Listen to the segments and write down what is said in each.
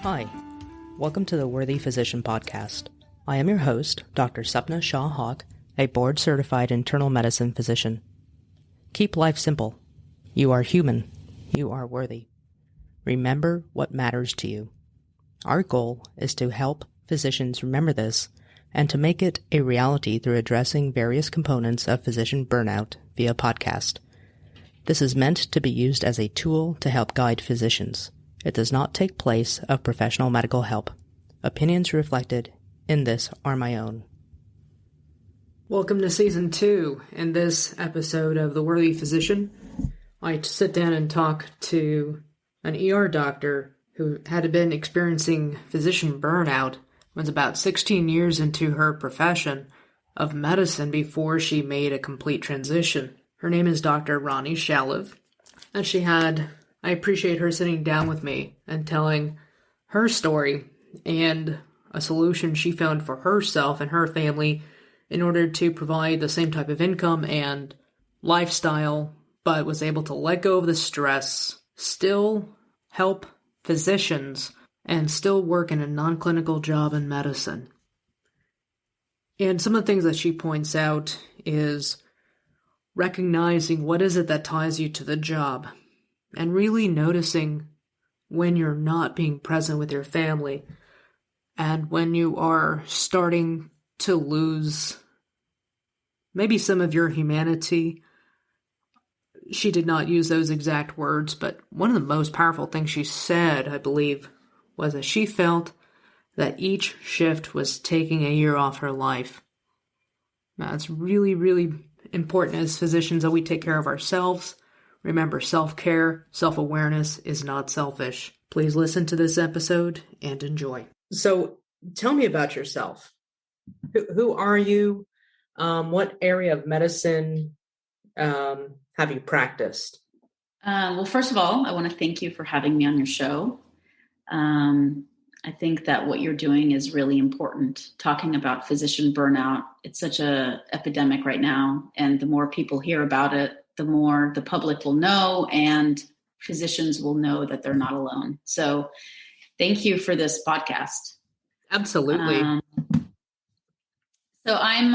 Hi, welcome to the Worthy Physician Podcast. I am your host, Dr. Sapna Shah-Hawk, a board-certified internal medicine physician. Keep life simple. You are human. You are worthy. Remember what matters to you. Our goal is to help physicians remember this and to make it a reality through addressing various components of physician burnout via podcast. This is meant to be used as a tool to help guide physicians. It does not take place of professional medical help. Opinions reflected in this are my own. Welcome to Season 2. In this episode of The Worthy Physician, I sit down and talk to an ER doctor who had been experiencing physician burnout, was about 16 years into her profession of medicine before she made a complete transition. Her name is Dr. Ronnie Shalev, and I appreciate her sitting down with me and telling her story and a solution she found for herself and her family in order to provide the same type of income and lifestyle, but was able to let go of the stress, still help physicians, and still work in a non-clinical job in medicine. And some of the things that she points out is recognizing what is it that ties you to the job and really noticing when you're not being present with your family and when you are starting to lose maybe some of your humanity. She did not use those exact words, but one of the most powerful things she said, I believe, was that she felt that each shift was taking a year off her life. Now, it's really, really important as physicians that we take care of ourselves. Remember, self-care, self-awareness is not selfish. Please listen to this episode and enjoy. So tell me about yourself. Who are you? What area of medicine have you practiced? Well, first of all, I want to thank you for having me on your show. I think that what you're doing is really important. Talking about physician burnout, it's such an epidemic right now. And the more people hear about it, the more the public will know and physicians will know that they're not alone. So thank you for this podcast. Absolutely. So I'm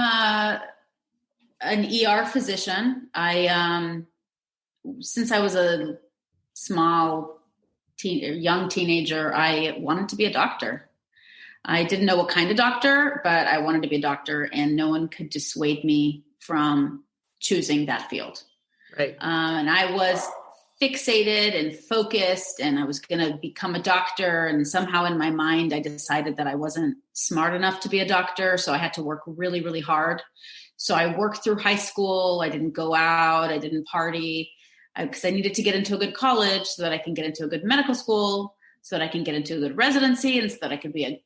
an ER physician. Since I was a young teenager, I wanted to be a doctor. I didn't know what kind of doctor, but I wanted to be a doctor, and no one could dissuade me from choosing that field. Right. And I was fixated and focused, and I was going to become a doctor. And somehow in my mind, I decided that I wasn't smart enough to be a doctor. So I had to work really, really hard. So I worked through high school. I didn't go out. I didn't party because I needed to get into a good college so that I can get into a good medical school, so that I can get into a good residency, and so that I could be a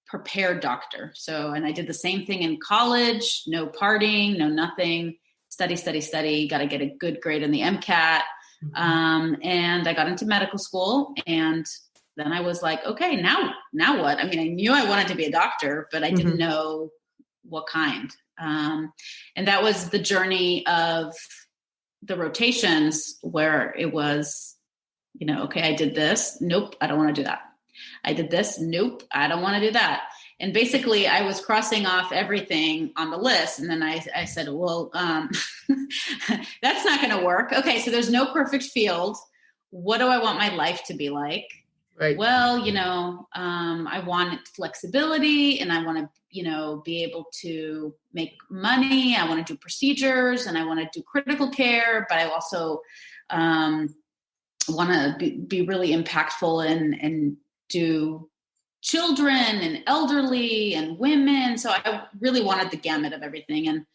prepared doctor. And I did the same thing in college, no partying, no nothing, study, got to get a good grade in the MCAT. And I got into medical school, and then I was like, okay, now what? I mean, I knew I wanted to be a doctor, but I didn't know what kind. And that was the journey of the rotations where it was, okay, I did this. Nope. I don't want to do that. I did this. Nope. I don't want to do that. And basically I was crossing off everything on the list. And then I said, well, that's not going to work. Okay. So there's no perfect field. What do I want my life to be like? Right. Well, I want flexibility, and I want to, be able to make money. I want to do procedures, and I want to do critical care, but I also want to be really impactful and do children and elderly and women. So I really wanted the gamut of everything. And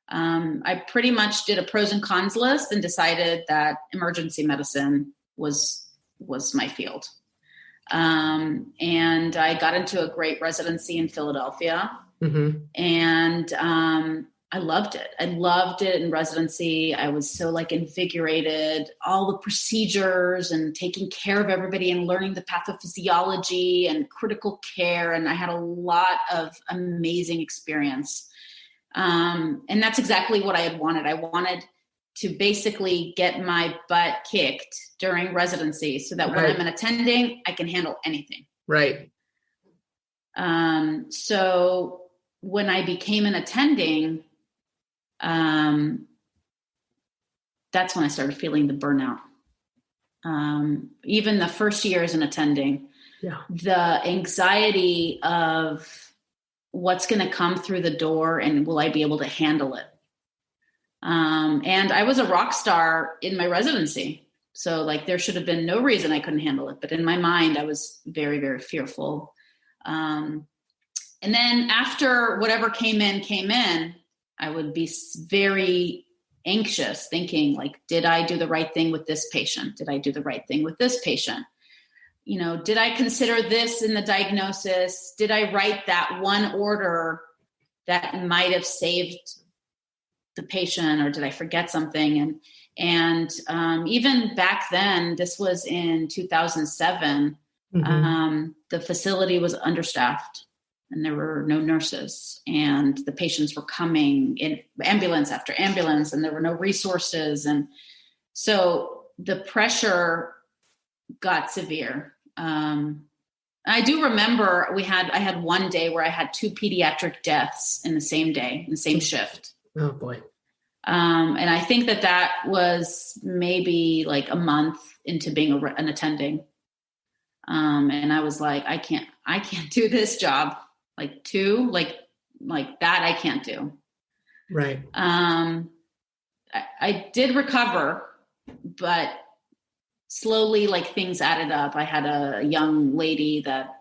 I pretty much did a pros and cons list and decided that emergency medicine was my field. And I got into a great residency in Philadelphia, and I loved it. I loved it in residency. I was so invigorated, all the procedures and taking care of everybody and learning the pathophysiology and critical care. And I had a lot of amazing experience. And that's exactly what I had wanted. I wanted to basically get my butt kicked during residency so that when I'm an attending, I can handle anything. Right. So when I became an attending, that's when I started feeling the burnout. Even the first year as an attending, the anxiety of what's going to come through the door and will I be able to handle it? And I was a rock star in my residency. So like there should have been no reason I couldn't handle it. But in my mind, I was very, very fearful. And then after whatever came in, I would be very anxious, thinking like, did I do the right thing with this patient? Did I do the right thing with this patient? Did I consider this in the diagnosis? Did I write that one order that might have saved the patient, or did I forget something? And even back then, this was in 2007, the facility was understaffed and there were no nurses and the patients were coming in ambulance after ambulance and there were no resources. And so the pressure got severe. I do remember I had one day where I had 2 pediatric deaths in the same day, in the same shift. Oh boy. And I think that was maybe like a month into being an attending. And I was like, I can't do this job. Like 2, like that I can't do. Right. I did recover, but slowly, like things added up. I had a young lady that,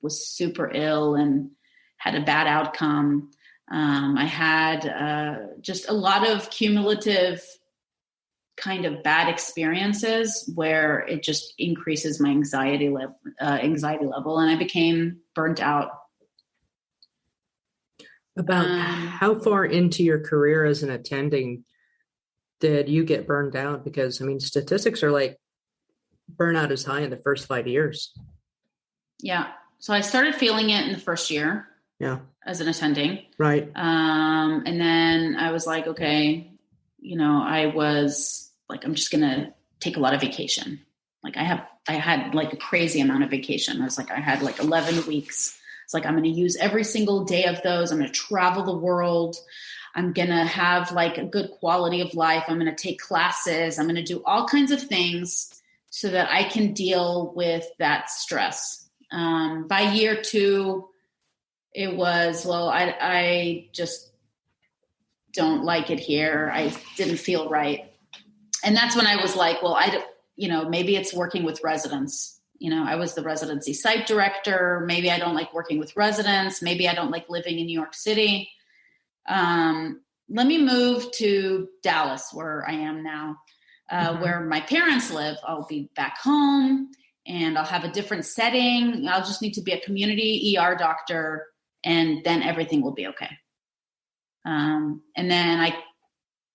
was super ill and had a bad outcome. I had just a lot of cumulative kind of bad experiences where it just increases my anxiety level, and I became burnt out. About how far into your career as an attending did you get burned out? Because statistics are like burnout is high in the first 5 years. Yeah. So I started feeling it in the first year. Yeah. As an attending. Right. And then I was like, okay, I was like, I'm just going to take a lot of vacation. Like I had like a crazy amount of vacation. I was like, I had like 11 weeks. It's like, I'm going to use every single day of those. I'm going to travel the world. I'm going to have like a good quality of life. I'm going to take classes. I'm going to do all kinds of things so that I can deal with that stress. By year 2, it was, well, I just don't like it here. I didn't feel right. And that's when I was like, well, maybe it's working with residents. I was the residency site director. Maybe I don't like working with residents. Maybe I don't like living in New York City. Let me move to Dallas, where I am now, where my parents live. I'll be back home and I'll have a different setting. I'll just need to be a community ER doctor, and then everything will be okay. And then I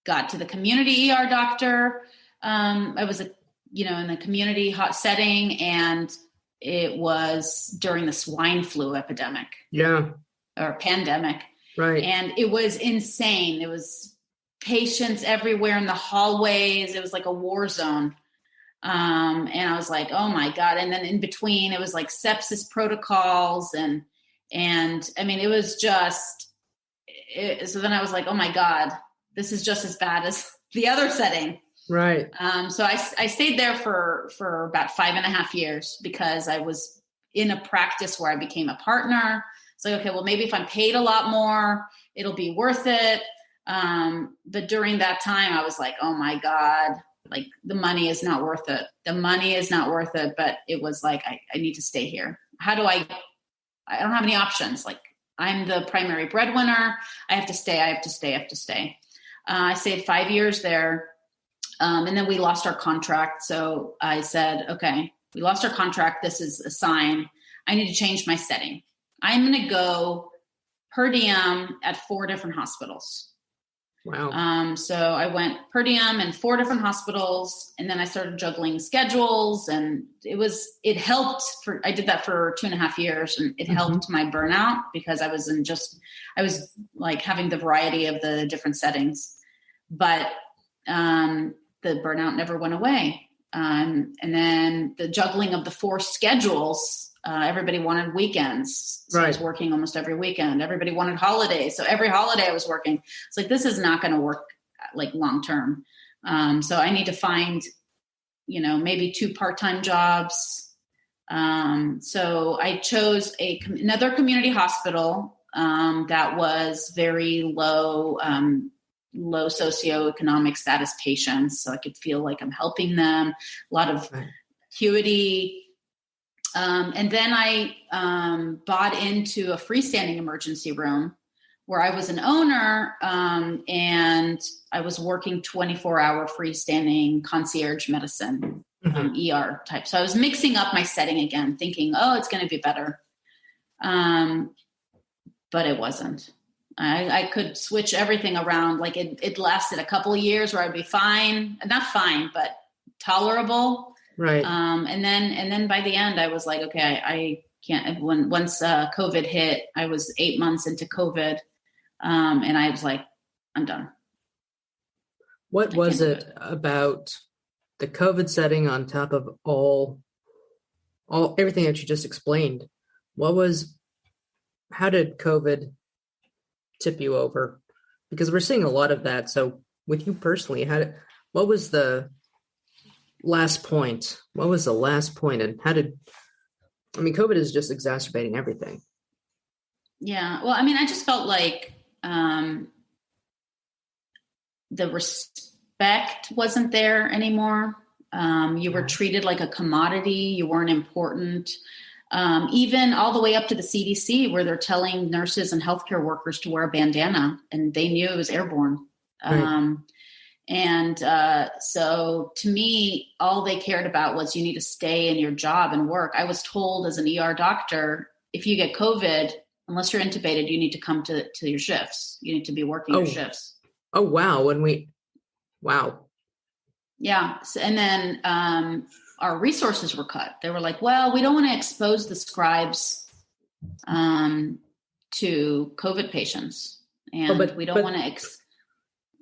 got to the community ER doctor. I was, in the community hot setting, and it was during the swine flu epidemic. Yeah. Or pandemic. Right. And it was insane. It was patients everywhere in the hallways. It was like a war zone. And I was like, oh my God. And then in between, it was like sepsis protocols and it was just, so then I was like, oh my God, this is just as bad as the other setting. Right. So I stayed there for about 5.5 years because I was in a practice where I became a partner. It's like, okay, well, maybe if I'm paid a lot more, it'll be worth it. But during that time, I was like, oh my God, like the money is not worth it. The money is not worth it. But it was like, I need to stay here. How do I don't have any options. Like I'm the primary breadwinner. I have to stay. I stayed 5 years there. And then we lost our contract. So I said, okay, we lost our contract. This is a sign. I need to change my setting. I'm going to go per diem at 4 different hospitals. Wow. So I went per diem in 4 different hospitals, and then I started juggling schedules, and it helped I did that for 2.5 years, and it helped my burnout because I was like having the variety of the different settings, but, the burnout never went away. And then the juggling of the 4 schedules. Everybody wanted weekends. So I was working almost every weekend. Everybody wanted holidays. So every holiday I was working. It's like, this is not going to work like long-term. So I need to find, maybe 2 part-time jobs. So I chose another community hospital that was very low socioeconomic status patients. So I could feel like I'm helping them, a lot of acuity. And then I bought into a freestanding emergency room where I was an owner, and I was working 24-hour freestanding concierge medicine, ER type. So I was mixing up my setting again, thinking, it's going to be better. But it wasn't. I could switch everything around. Like it lasted a couple of years where I'd be fine, not fine, but tolerable. Right. And then by the end I was like, okay, I can't, once COVID hit, I was 8 months into COVID. And I was like, I'm done. What was it about the COVID setting on top of all everything that you just explained? How did COVID tip you over? Because we're seeing a lot of that. So with you personally, what was the last point? What was the last point, and COVID is just exacerbating everything. Yeah. Well, I just felt like the respect wasn't there anymore. You were treated like a commodity. You weren't important. Even all the way up to the CDC, where they're telling nurses and healthcare workers to wear a bandana, and they knew it was airborne. Right. So to me, all they cared about was you need to stay in your job and work. I was told as an ER doctor, if you get COVID, unless you're intubated, you need to come to your shifts. You need to be working your shifts. Oh, wow. Wow. Yeah. So, and then our resources were cut. They were like, well, we don't want to expose the scribes to COVID patients. And we don't want to...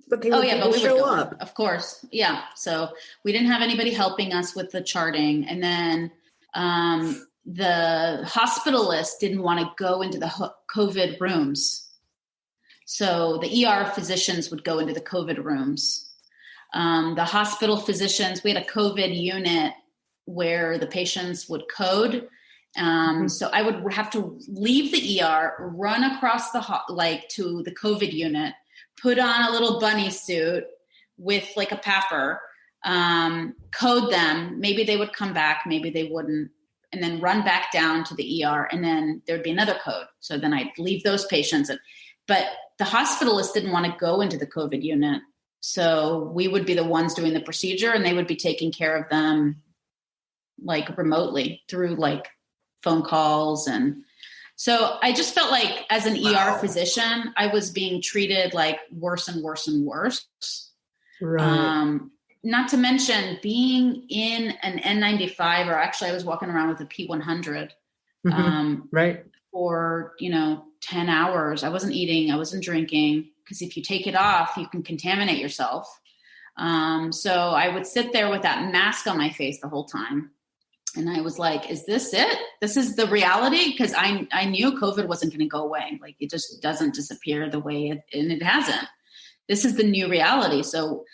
But we would show up. Of course. Yeah. So we didn't have anybody helping us with the charting. And then the hospitalists didn't want to go into the COVID rooms. So the ER physicians would go into the COVID rooms. The hospital physicians, we had a COVID unit where the patients would code. So I would have to leave the ER, run across to the COVID unit, put on a little bunny suit with like a PAPR, code them. Maybe they would come back, maybe they wouldn't, and then run back down to the ER, and then there'd be another code. So then I'd leave those patients. But the hospitalists didn't want to go into the COVID unit. So we would be the ones doing the procedure, and they would be taking care of them like remotely through like phone calls. And so I just felt like as an ER physician, I was being treated like worse and worse and worse. Right. Not to mention being in an N95, or actually I was walking around with a P100 right. for, 10 hours. I wasn't eating, I wasn't drinking, because if you take it off, you can contaminate yourself. So I would sit there with that mask on my face the whole time. And I was like, is this it? This is the reality? Because I knew COVID wasn't going to go away. Like, it just doesn't disappear the way and it hasn't. This is the new reality. So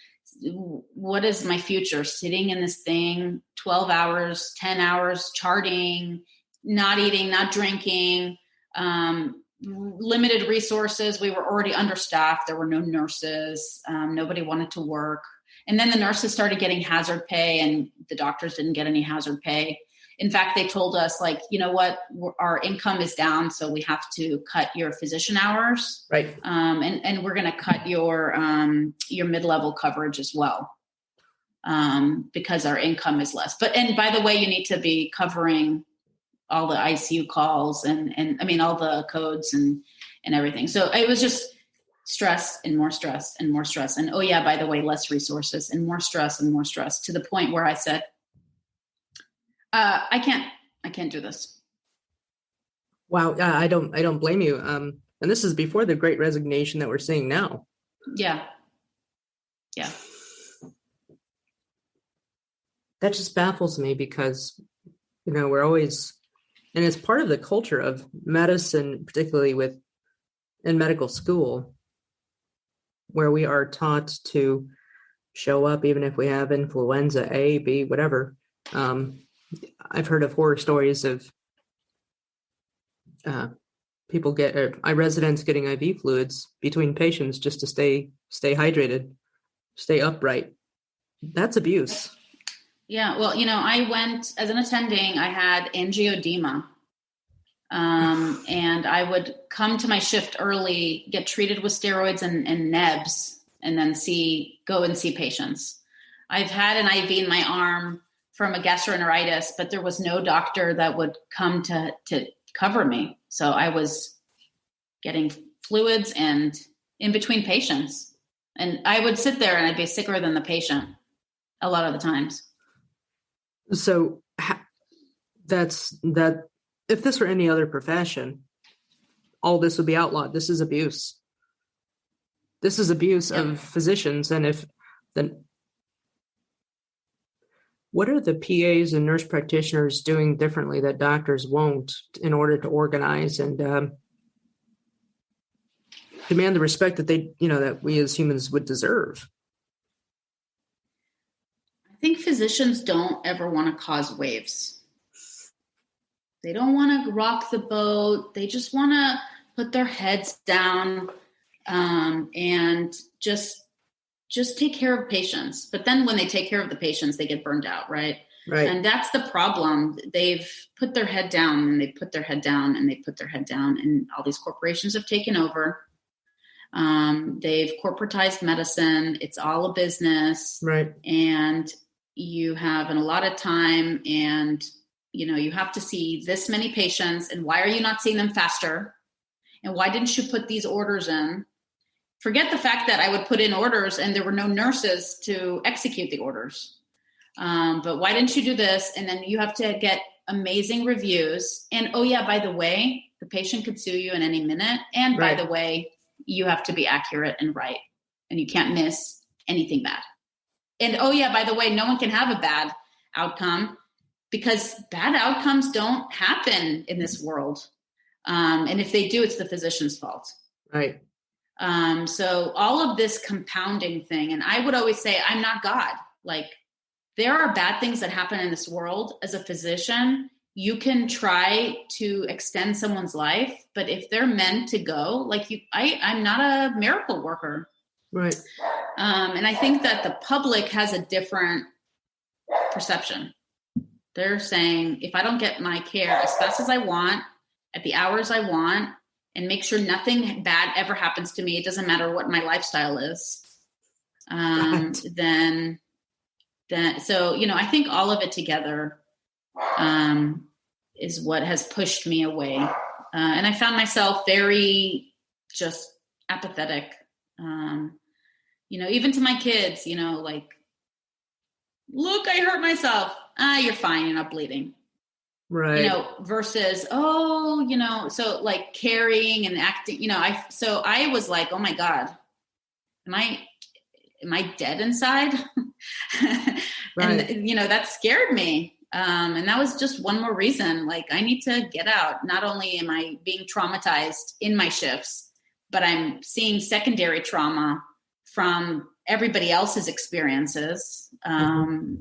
what is my future? Sitting in this thing 12 hours, 10 hours, charting, not eating, not drinking, limited resources. We were already understaffed. There were no nurses. Nobody wanted to work. And then the nurses started getting hazard pay, and the doctors didn't get any hazard pay. In fact, they told us, like, you know what, our income is down, so we have to cut your physician hours. Right. And we're going to cut your mid-level coverage as well, because our income is less. And by the way, you need to be covering all the ICU calls and I mean, all the codes and everything. So it was just stress and more stress and more stress. And, oh yeah, by the way, less resources and more stress, to the point where I said, I can't do this. Wow. I don't blame you. And this is before the Great Resignation that we're seeing now. Yeah. Yeah. that just baffles me because, we're always, and it's part of the culture of medicine, particularly in medical school, where we are taught to show up even if we have influenza A, B, whatever. I've heard of horror stories of people residents getting IV fluids between patients just to stay hydrated, stay upright. That's abuse. Yeah. Well, I went as an attending, I had angioedema. And I would come to my shift early, get treated with steroids and nebs, and then go and see patients. I've had an IV in my arm from a gastroenteritis, but there was no doctor that would come to cover me. So I was getting fluids and in between patients, and I would sit there and I'd be sicker than the patient a lot of the times. So that. If this were any other profession, all this would be outlawed. This is abuse. This is abuse of physicians. And what are the PAs and nurse practitioners doing differently that doctors won't in order to organize and demand the respect that that we as humans would deserve? I think physicians don't ever want to cause waves. They don't want to rock the boat. They just want to put their heads down and just take care of patients. But then when they take care of the patients, they get burned out, right? Right. And that's the problem. They've put their head down and they put their head down and they put their head down, and all these corporations have taken over. They've corporatized medicine. It's all a business. Right. And you have a lot of time, and you have to see this many patients, and why are you not seeing them faster? And why didn't you put these orders in? Forget the fact that I would put in orders and there were no nurses to execute the orders. But why didn't you do this? And then you have to get amazing reviews. And, oh yeah, by the way, the patient could sue you in any minute. And by the way, you have to be accurate and right. And you can't miss anything bad. And, oh yeah, by the way, no one can have a bad outcome, because bad outcomes don't happen in this world. And if they do, it's the physician's fault. Right. So all of this compounding thing, and I would always say, I'm not God. Like, there are bad things that happen in this world. As a physician, you can try to extend someone's life, but if they're meant to go, I'm not a miracle worker. Right. And I think that the public has a different perception. They're saying, if I don't get my care as fast as I want, at the hours I want, and make sure nothing bad ever happens to me, it doesn't matter what my lifestyle is, then I think all of it together is what has pushed me away. And I found myself very just apathetic, even to my kids, look, I hurt myself. You're fine. You're not bleeding. Right. Versus, so like carrying and acting, I was like, oh my God, am I dead inside? Right. And, that scared me. And that was just one more reason, like, I need to get out. Not only am I being traumatized in my shifts, but I'm seeing secondary trauma from everybody else's experiences, and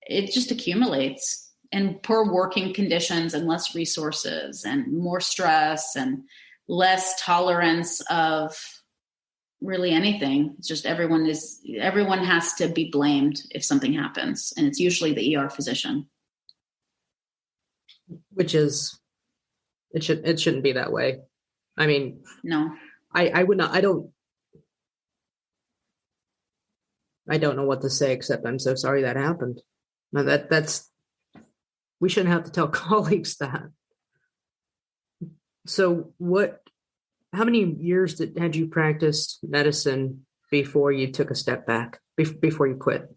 it just accumulates, and poor working conditions and less resources and more stress and less tolerance of really anything. It's just everyone has to be blamed if something happens. And it's usually the ER physician. Which is, it shouldn't be that way. I mean, no, I would not, I don't know what to say, except I'm so sorry that happened. No, that's, we shouldn't have to tell colleagues that. So how many years had you practiced medicine before you took a step back, before you quit?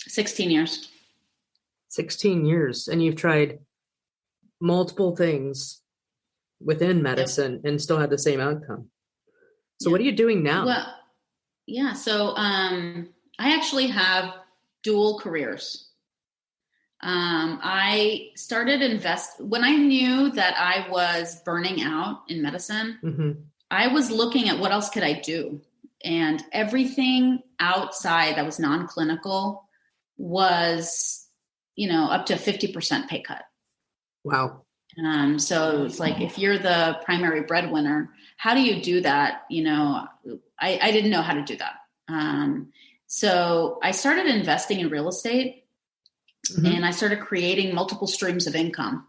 16 years. 16 years. And you've tried multiple things within medicine and still had the same outcome. So what are you doing now? Well, yeah. So I actually have dual careers. I started when I knew that I was burning out in medicine, Mm-hmm. I was looking at what else could I do? And everything outside that was non-clinical was, up to 50% pay cut. Wow. So it's like, if you're the primary breadwinner, how do you do that? I didn't know how to do that. So I started investing in real estate, Mm-hmm. and I started creating multiple streams of income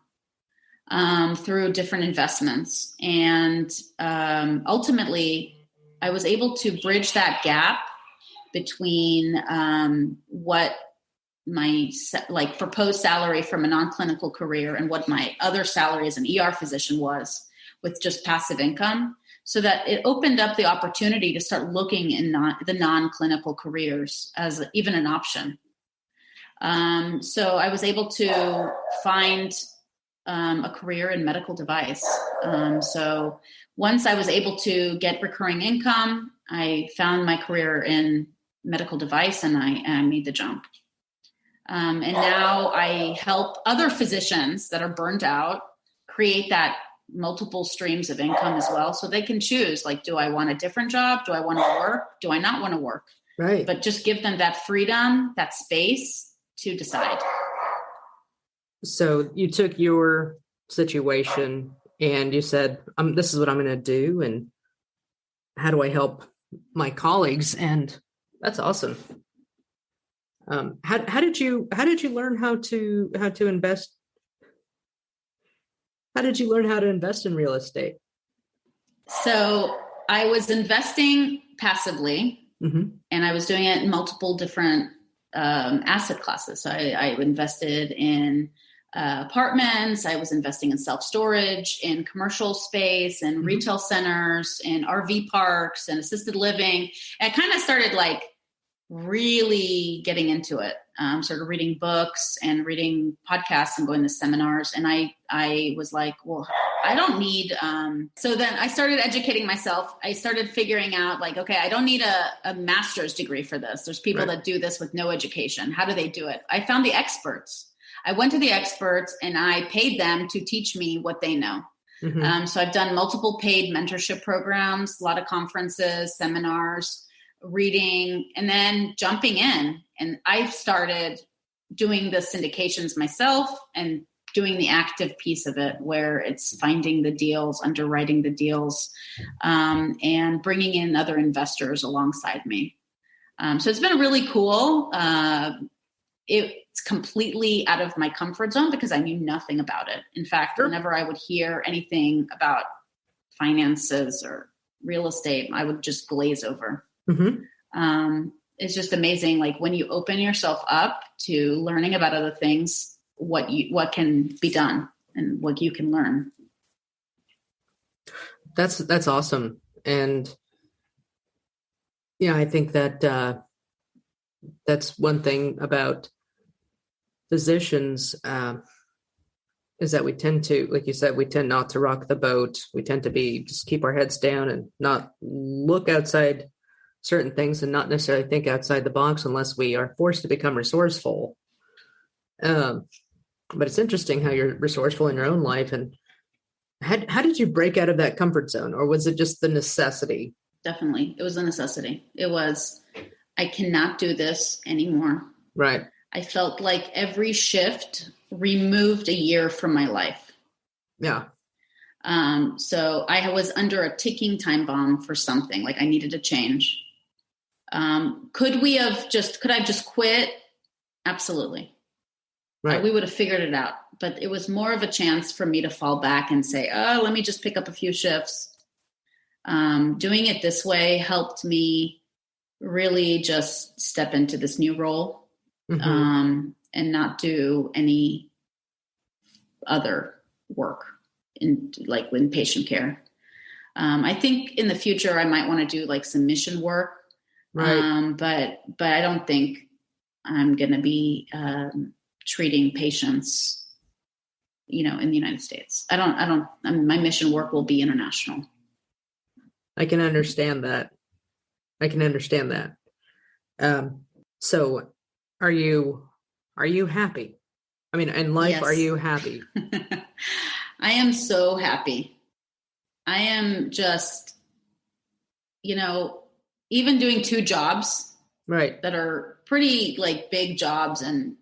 through different investments. And ultimately, I was able to bridge that gap between what my proposed salary from a non-clinical career and what my other salary as an ER physician was, with just passive income, so that it opened up the opportunity to start looking in the non-clinical careers as even an option. So I was able to find a career in medical device. So once I was able to get recurring income, I found my career in medical device, and I made the jump. And now I help other physicians that are burned out create that multiple streams of income as well. So they can choose, like, do I want a different job? Do I want to work? Do I not want to work? Right. But just give them that freedom, that space to decide. So you took your situation and you said, this is what I'm going to do. And how do I help my colleagues? And that's awesome. How did you learn how to invest? How did you learn how to invest in real estate? So I was investing passively, mm-hmm. and I was doing it in multiple different asset classes. So I invested in apartments. I was investing in self-storage, in commercial space, and mm-hmm. retail centers, and RV parks, and assisted living. And I kind of started really getting into it. Started reading books and reading podcasts and going to seminars. And I was like, well, I don't need, so then I started educating myself. I started figuring out, okay, I don't need a master's degree for this. There's people right. that do this with no education. How do they do it? I found the experts. I went to the experts and I paid them to teach me what they know. Mm-hmm. So I've done multiple paid mentorship programs, a lot of conferences, seminars, reading, and then jumping in. And I started doing the syndications myself and doing the active piece of it, where it's finding the deals, underwriting the deals, and bringing in other investors alongside me. So it's been really cool. It's completely out of my comfort zone because I knew nothing about it. In fact, whenever I would hear anything about finances or real estate, I would just glaze over. Mm-hmm. It's just amazing. When you open yourself up to learning about other things, what can be done and what you can learn. That's awesome. And yeah, I think that that's one thing about physicians, is that we tend to, like you said, we tend not to rock the boat. We tend to just keep our heads down and not look outside certain things and not necessarily think outside the box unless we are forced to become resourceful. But it's interesting how you're resourceful in your own life. And how did you break out of that comfort zone, or was it just the necessity? Definitely. It was a necessity. It was, I cannot do this anymore. Right. I felt like every shift removed a year from my life. Yeah. So I was under a ticking time bomb for something. I needed to change. Could I just quit? Absolutely. Right. We would have figured it out, but it was more of a chance for me to fall back and say, oh, let me just pick up a few shifts. Doing it this way helped me really just step into this new role, mm-hmm. And not do any other work in patient care. I think in the future I might want to do some mission work. Right. But I don't think I'm going to be treating patients, in the United States. My mission work will be international. I can understand that. So Are you happy? I mean, in life, are Yes. you happy? I am so happy. I am just, even doing two jobs Right. that are pretty like big jobs and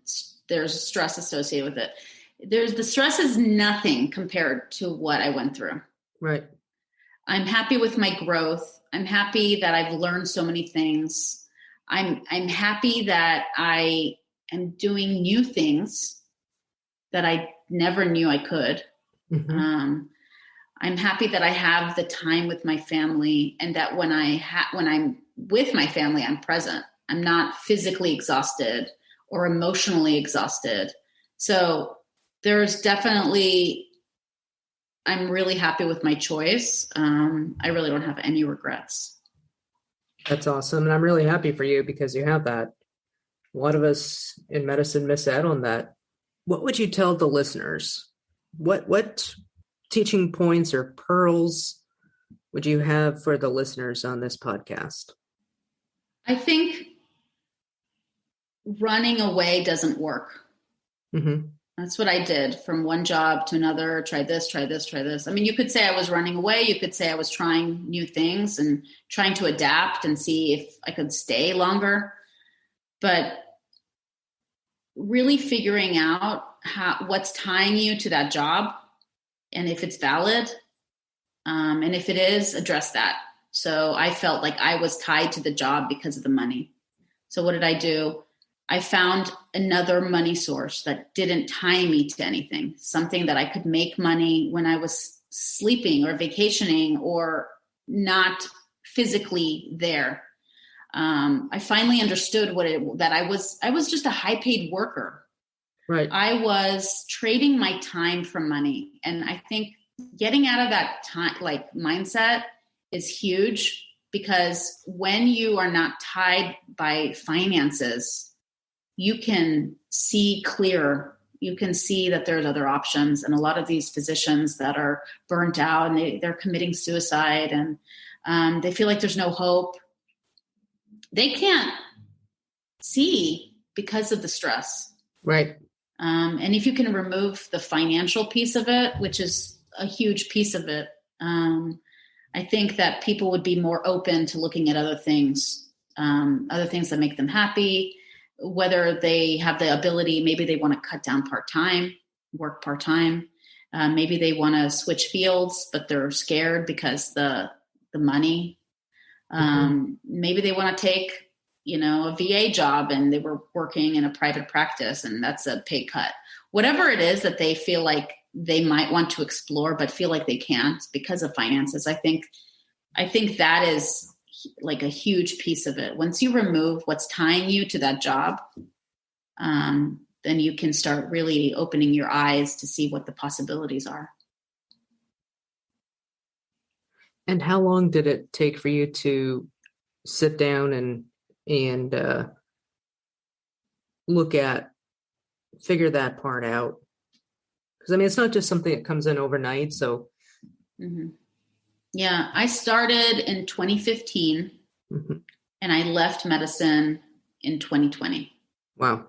there's stress associated with it. The stress is nothing compared to what I went through. Right. I'm happy with my growth. I'm happy that I've learned so many things. I'm happy that I am doing new things that I never knew I could. Mm-hmm. I'm happy that I have the time with my family, and that when I'm with my family, I'm present. I'm not physically exhausted or emotionally exhausted. So there's definitely, I'm really happy with my choice. I really don't have any regrets. That's awesome. And I'm really happy for you because you have that. A lot of us in medicine miss out on that. What would you tell the listeners? What teaching points or pearls would you have for the listeners on this podcast? I think running away doesn't work. Mm-hmm. That's what I did, from one job to another. Try this, try this, try this. I mean, you could say I was running away. You could say I was trying new things and trying to adapt and see if I could stay longer. But really figuring out what's tying you to that job, and if it's valid, and if it is, address that. So I felt like I was tied to the job because of the money. So what did I do? I found another money source that didn't tie me to anything, something that I could make money when I was sleeping or vacationing or not physically there. I finally understood that I was just a high paid worker. Right. I was trading my time for money. And I think getting out of that time, like mindset, is huge, because when you are not tied by finances, you can see clearer. You can see that there's other options. And a lot of these physicians that are burnt out and they're committing suicide, and they feel like there's no hope. They can't see because of the stress. Right. And if you can remove the financial piece of it, which is a huge piece of it, I think that people would be more open to looking at other things that make them happy, whether they have the ability. Maybe they want to cut down work part-time. Maybe they want to switch fields, but they're scared because the money. Maybe they want to take, a VA job and they were working in a private practice and that's a pay cut. Whatever it is that they feel like they might want to explore, but feel like they can't because of finances. I think that is like a huge piece of it. Once you remove what's tying you to that job, then you can start really opening your eyes to see what the possibilities are. And how long did it take for you to sit down and figure that part out? Because I mean, it's not just something that comes in overnight. So, yeah, I started in 2015, and I left medicine in 2020. Wow.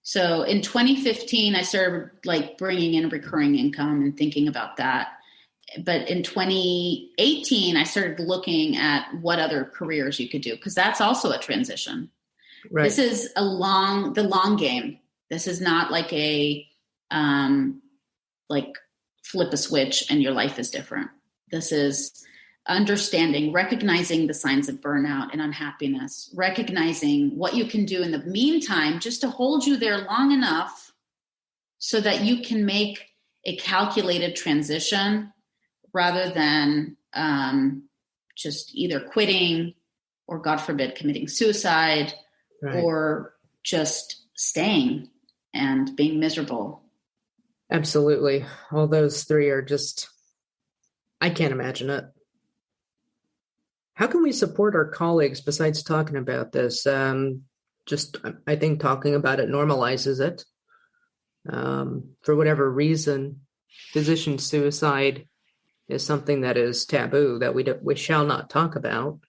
So in 2015, I started like bringing in recurring income and thinking about that. But in 2018, I started looking at what other careers you could do, because that's also a transition. Right. This is the long game. This is not like like flip a switch and your life is different. This is understanding, recognizing the signs of burnout and unhappiness, recognizing what you can do in the meantime just to hold you there long enough so that you can make a calculated transition, rather than just either quitting or, God forbid, committing suicide, right, or just staying and being miserable. Absolutely. All those three are just, I can't imagine it. How can we support our colleagues besides talking about this? I think talking about it normalizes it. For whatever reason, physician suicide is something that is taboo, that we shall not talk about.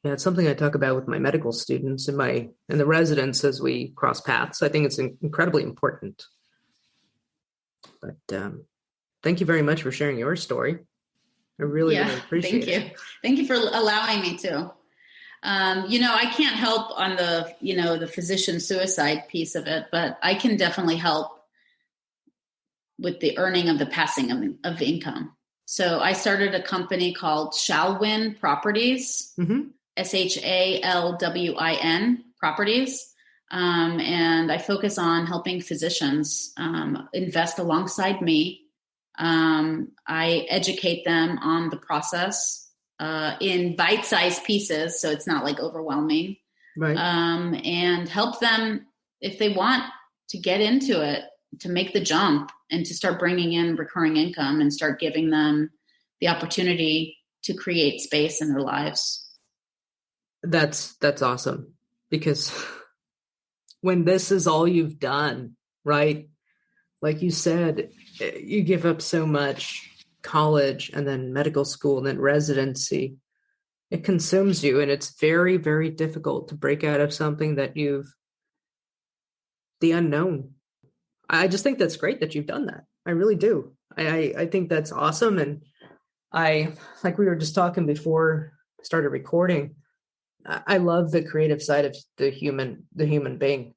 Yeah, it's something I talk about with my medical students and the residents as we cross paths. I think it's incredibly important. But thank you very much for sharing your story. I really appreciate it. Thank you for allowing me to. I can't help on the physician suicide piece of it, but I can definitely help with the earning of the passing of income. So I started a company called Shalev Properties, SHALWIN Properties. And I focus on helping physicians invest alongside me. I educate them on the process in bite-sized pieces, so it's not like overwhelming. Right. And help them, if they want to get into it, to make the jump and to start bringing in recurring income and start giving them the opportunity to create space in their lives. That's awesome, because when this is all you've done, right? Like you said, you give up so much, college and then medical school and then residency. It consumes you, and it's very, very difficult to break out of something that the unknown. I just think that's great that you've done that. I really do. I think that's awesome. And like we were just talking before I started recording, I love the creative side of the human being.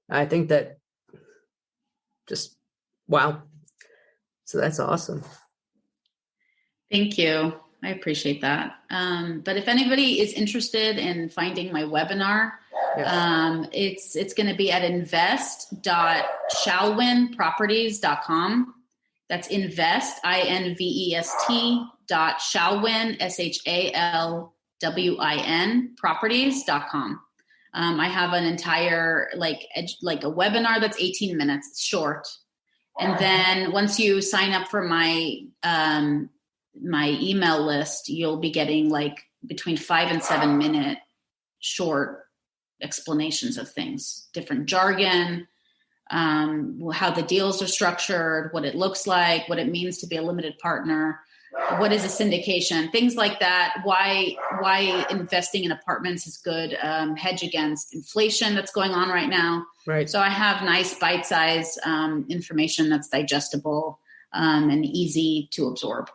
I think that just, wow. So that's awesome. Thank you. I appreciate that. But if anybody is interested in finding my webinar, it's going to be at invest.shalwinproperties.com. That's invest, INVEST.shalwin, SHALWIN properties.com. I have an entire like a webinar that's 18 minutes. It's short. And then once you sign up for my email list, you'll be getting like between 5 and 7 minute short explanations of things, different jargon, how the deals are structured, what it looks like, what it means to be a limited partner, what is a syndication, things like that, why investing in apartments is good, hedge against inflation that's going on right now. Right. So I have nice bite-sized information that's digestible and easy to absorb.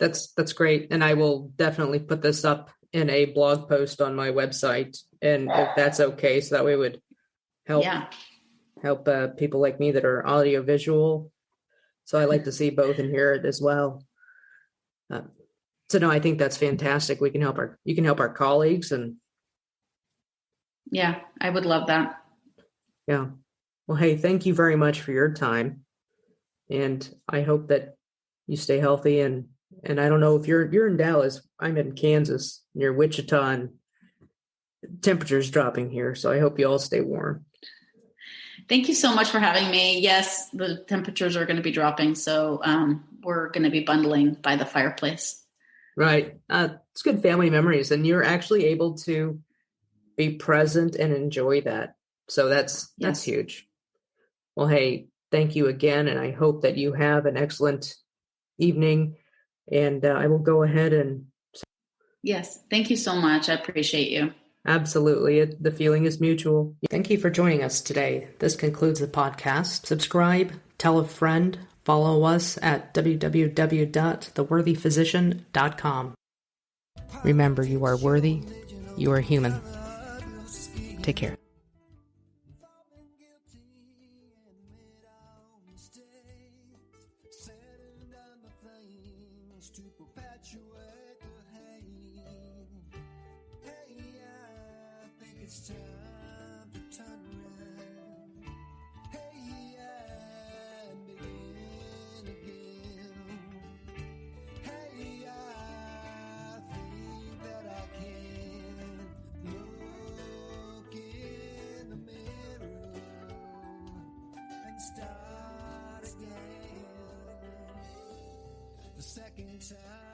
That's great. And I will definitely put this up in a blog post on my website. And if that's okay, so that way it would help people like me that are audiovisual. So I like to see both and hear it as well. So no, I think that's fantastic. You can help our colleagues, and yeah, I would love that. Yeah. Well, hey, thank you very much for your time. And I hope that you stay healthy, and I don't know if you're in Dallas. I'm in Kansas near Wichita, and temperature's dropping here. So I hope you all stay warm. Thank you so much for having me. Yes, the temperatures are going to be dropping. So we're going to be bundling by the fireplace. Right. It's good family memories, and you're actually able to be present and enjoy that. So that's huge. Well, hey, thank you again. And I hope that you have an excellent evening, and I will go ahead and. Yes. Thank you so much. I appreciate you. Absolutely. The feeling is mutual. Thank you for joining us today. This concludes the podcast. Subscribe, tell a friend, follow us at www.theworthyphysician.com. Remember, you are worthy, you are human. Take care. It's time to turn around. Hey, and begin again. Hey, I think that I can look in the mirror and start again. The second time.